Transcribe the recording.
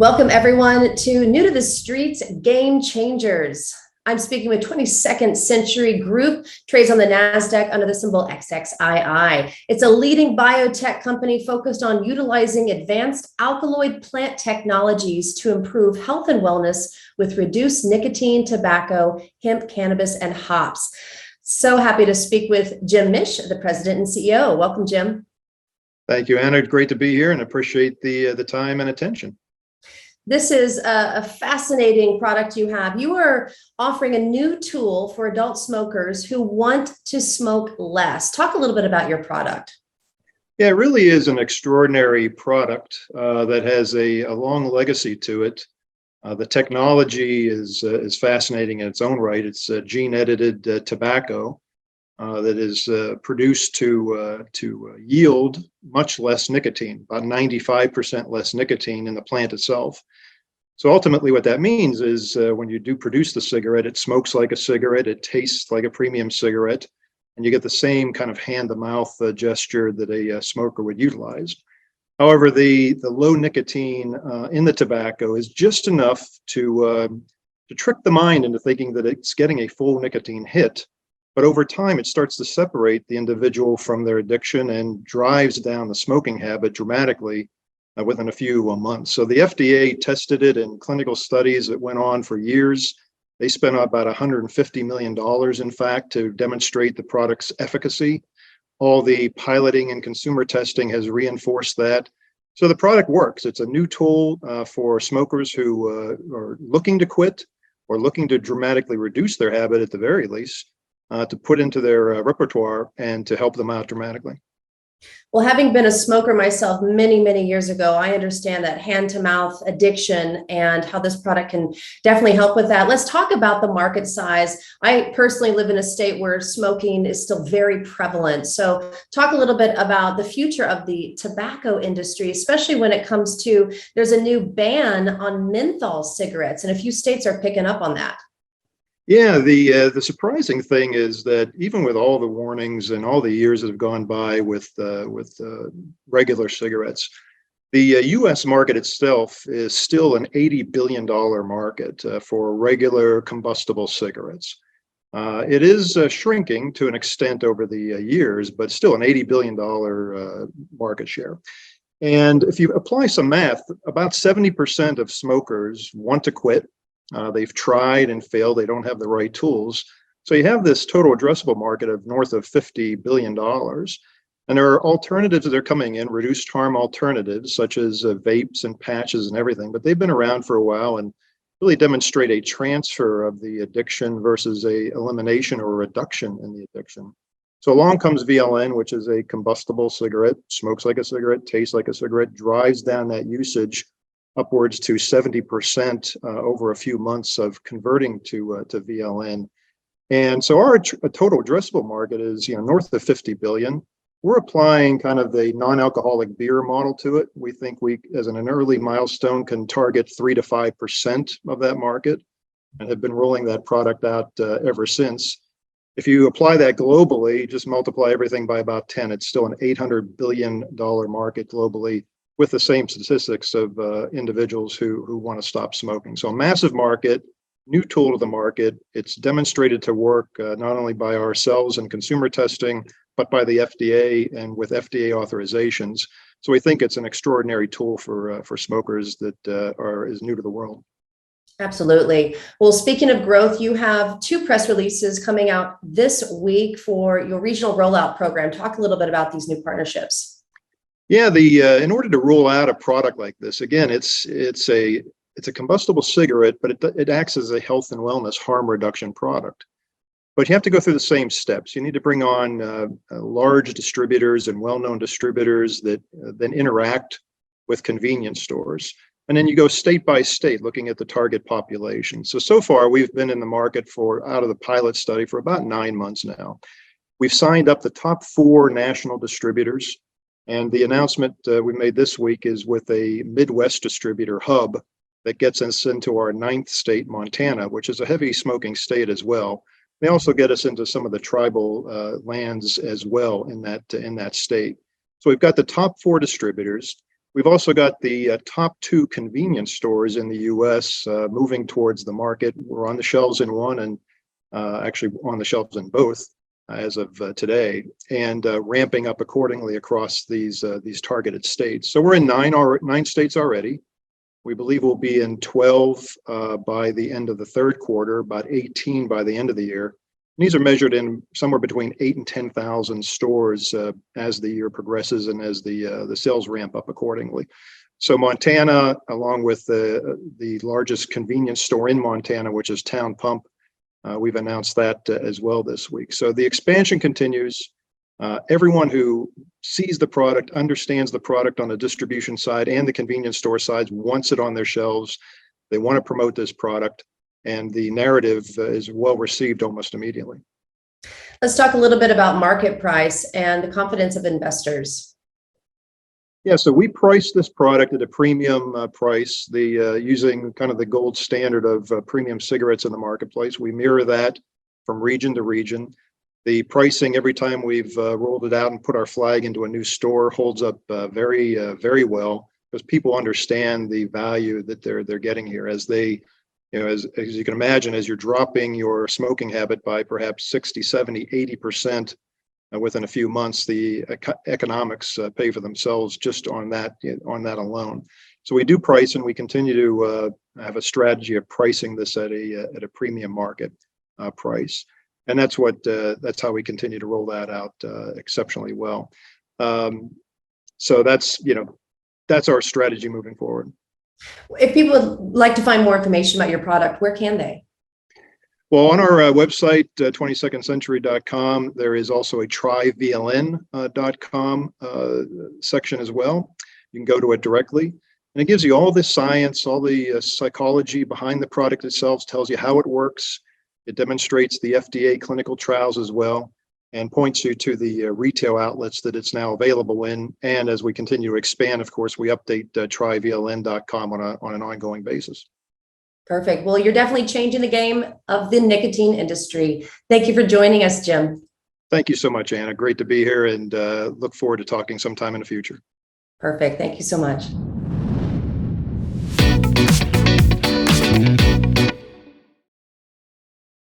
Welcome everyone to New to the Streets Game Changers. I'm speaking with 22nd Century Group, trades on the NASDAQ under the symbol XXII. It's a leading biotech company focused on utilizing advanced alkaloid plant technologies to improve health and wellness with reduced nicotine, tobacco, hemp, cannabis, and hops. So happy to speak with Jim Mish, the president and CEO. Welcome, Jim. Thank you, Anna. Great to be here and appreciate the time and attention. This is a fascinating product you have. You are offering a new tool for adult smokers who want to smoke less. Talk a little bit about your product. Yeah, it really is an extraordinary product that has a long legacy to it. The technology is fascinating in its own right. It's gene-edited tobacco that is produced to yield much less nicotine, about 95% less nicotine in the plant itself. So ultimately what that means is when you do produce the cigarette, it smokes like a cigarette, it tastes like a premium cigarette, and you get the same kind of hand-to-mouth gesture that a smoker would utilize. However, the low nicotine in the tobacco is just enough to trick the mind into thinking that it's getting a full nicotine hit. But over time, it starts to separate the individual from their addiction and drives down the smoking habit dramatically within a few months. So the FDA tested it in clinical studies that went on for years. They spent about $150 million, in fact, to demonstrate the product's efficacy. All the piloting and consumer testing has reinforced that. So the product works. It's a new tool for smokers who are looking to quit or looking to dramatically reduce their habit at the very least. To put into their repertoire and to help them out dramatically. Well, having been a smoker myself many years ago, I understand that hand-to-mouth addiction and how this product can definitely help with that. Let's talk about the market size. I personally live in a state where smoking is still very prevalent. So talk a little bit about the future of the tobacco industry, especially when it comes to, there's a new ban on menthol cigarettes, and a few states are picking up on that. Yeah, the surprising thing is that even with all the warnings and all the years that have gone by with regular cigarettes, the U.S. market itself is still an $80 billion market for regular combustible cigarettes. It is shrinking to an extent over the years, but still an $80 billion market share. And if you apply some math, about 70% of smokers want to quit. They've tried and failed. They don't have the right tools. So you have this total addressable market of north of $50 billion. And there are alternatives that are coming in, reduced harm alternatives, such as vapes and patches and everything. But they've been around for a while and really demonstrate a transfer of the addiction versus a elimination or reduction in the addiction. So along comes VLN, which is a combustible cigarette, smokes like a cigarette, tastes like a cigarette, drives down that usage upwards to 70% over a few months of converting to VLN. And so our total addressable market is north of 50 billion. We're applying kind of the non-alcoholic beer model to it. We think we, as an early milestone, can target 3 to 5% of that market and have been rolling that product out ever since. If you apply that globally, just multiply everything by about 10, it's still an $800 billion market globally, with the same statistics of individuals who want to stop smoking. So a massive market, new tool to the market. It's demonstrated to work not only by ourselves and consumer testing, but by the FDA and with FDA authorizations. So we think it's an extraordinary tool for smokers that is new to the world. Absolutely. Well, speaking of growth, you have 2 press releases coming out this week for your regional rollout program. Talk a little bit about these new partnerships. Yeah, in order to roll out a product like this, again, it's a combustible cigarette, but it acts as a health and wellness harm reduction product. But you have to go through the same steps. You need to bring on large distributors and well-known distributors that then interact with convenience stores. And then you go state by state looking at the target population. So far, we've been in the market out of the pilot study for about 9 months now. We've signed up the top 4 national distributors. And the announcement we made this week is with a Midwest distributor hub that gets us into our 9th state, Montana, which is a heavy smoking state as well. They also get us into some of the tribal lands as well in that state. So we've got the top 4 distributors. We've also got the top 2 convenience stores in the U.S. Moving towards the market. We're on the shelves in one and actually on the shelves in both as of today, and ramping up accordingly across these targeted states. So we're in 9 states already. We believe we'll be in 12 by the end of the third quarter, about 18 by the end of the year. And these are measured in somewhere between 8,000 and 10,000 stores as the year progresses and as the sales ramp up accordingly. So Montana, along with the largest convenience store in Montana, which is Town Pump, we've announced that as well this week. So the expansion continues. Everyone who sees the product, understands the product on the distribution side and the convenience store side, wants it on their shelves. They want to promote this product, and the narrative is well received almost immediately. Let's talk a little bit about market price and the confidence of investors. Yeah, so we priced this product at a premium price, using kind of the gold standard of premium cigarettes in the marketplace. We mirror that from region to region. The pricing every time we've rolled it out and put our flag into a new store holds up very well, because people understand the value that they're getting here. As they, as you can imagine, as you're dropping your smoking habit by perhaps 60, 70, 80% within a few months, the economics pay for themselves just on that alone. So we do price, and we continue to have a strategy of pricing this at a premium market price. And that's how we continue to roll that out exceptionally well. So that's our strategy moving forward. If people would like to find more information about your product, where can they? Well, on our website, 22ndcentury.com, there is also a tryvln.com section as well. You can go to it directly, and it gives you all the science, all the psychology behind the product itself, tells you how it works. It demonstrates the FDA clinical trials as well, and points you to the retail outlets that it's now available in. And as we continue to expand, of course, we update tryvln.com on an ongoing basis. Perfect. Well, you're definitely changing the game of the nicotine industry. Thank you for joining us, Jim. Thank you so much, Anna. Great to be here, and look forward to talking sometime in the future. Perfect. Thank you so much.